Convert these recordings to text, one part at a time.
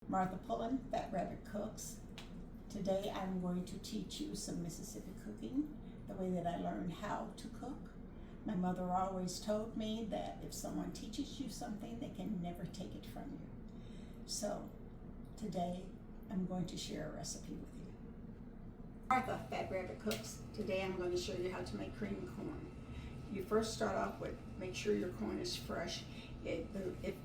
Martha Pullen, Fat Rabbit Cooks. Today I'm going to teach you some Mississippi cooking, the way that I learned how to cook. My mother always told me that if someone teaches you something, they can never take it from you. So today I'm going to share a recipe with you. Martha, Fat Rabbit Cooks. Today I'm going to show you how to make cream corn. You first start off with, make sure your corn is fresh. If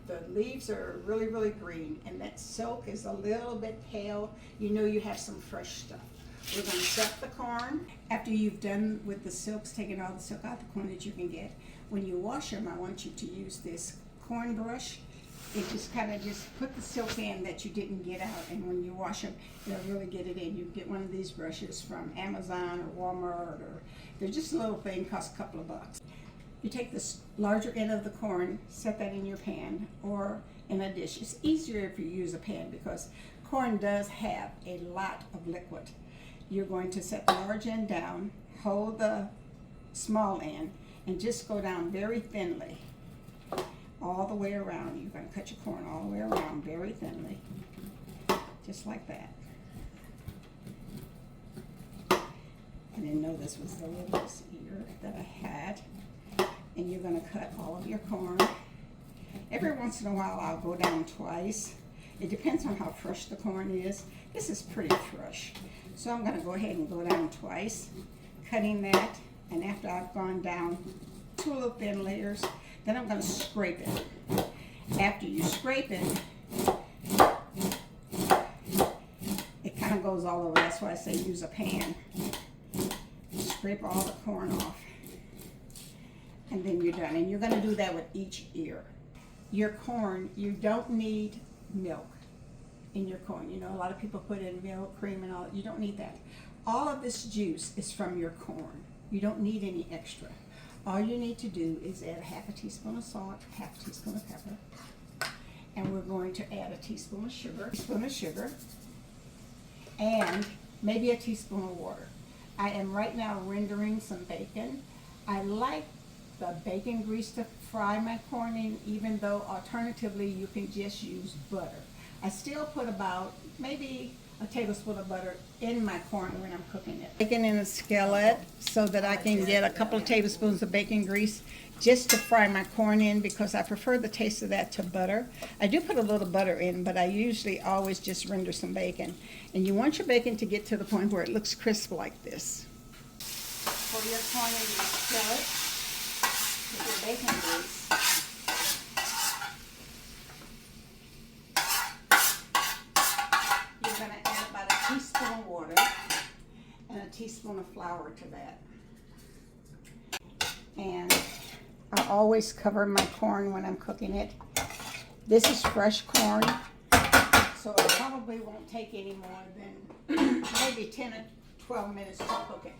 the leaves are really green and that silk is a little bit pale, you know you have some fresh stuff. We're going to set the corn. After you've done with the silks, taking all the silk out the corn that you can get, when you wash them, I want you to use this corn brush. It just kind of put the silk in that you didn't get out, and when you wash them, it'll really get it in. You get one of these brushes from Amazon or Walmart, or they're just a little thing, cost a couple of bucks. You take this larger end of the corn, set that in your pan or in a dish. It's easier if you use a pan because corn does have a lot of liquid. You're going to set the large end down, hold the small end, and just go down very thinly all the way around. You're going to cut your corn all the way around very thinly, just like that. I didn't know this was the littlest ear that I had. And you're going to cut all of your corn. Every once in a while I'll go down twice. It depends on how fresh the corn is. This is pretty fresh. So I'm going to go ahead and go down twice, cutting that. And after I've gone down 2 little thin layers, then I'm going to scrape it. After you scrape it, it kind of goes all over. That's why I say use a pan. Scrape all the corn off. And then you're done. And you're going to do that with each ear. Your corn, you don't need milk in your corn. You know, a lot of people put in milk, cream, and all. You don't need that. All of this juice is from your corn. You don't need any extra. All you need to do is add a half a teaspoon of salt, half a teaspoon of pepper, and we're going to add a teaspoon of sugar, and maybe a teaspoon of water. I am right now rendering some bacon. I like the bacon grease to fry my corn in, even though alternatively you can just use butter. I still put about maybe a tablespoon of butter in my corn when I'm cooking it. Bacon in a skillet so that I can get a couple of tablespoons of bacon grease just to fry my corn in, because I prefer the taste of that to butter. I do put a little butter in, but I usually always just render some bacon. And you want your bacon to get to the point where it looks crisp like this. Pour your corn in your skillet with your bacon grease. You're going to add about a teaspoon of water and a teaspoon of flour to that. And I always cover my corn when I'm cooking it. This is fresh corn, so it probably won't take any more than maybe 10 or 12 minutes to cook it,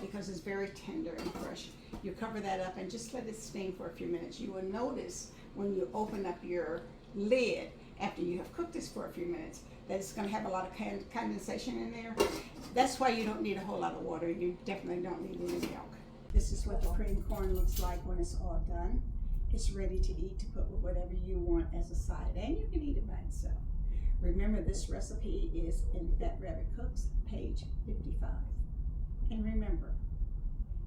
because it's very tender and fresh. You cover that up and just let it steam for a few minutes. You will notice when you open up your lid after you have cooked this for a few minutes that it's going to have a lot of condensation in there. That's why you don't need a whole lot of water. You definitely don't need any milk. This is what the cream corn looks like when it's all done. It's ready to eat, to put with whatever you want as a side, and you can eat it by itself. Remember, this recipe is in Fat Rabbit Cooks, page 55. And remember,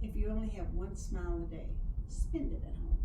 if you only have one smile a day, spend it at home.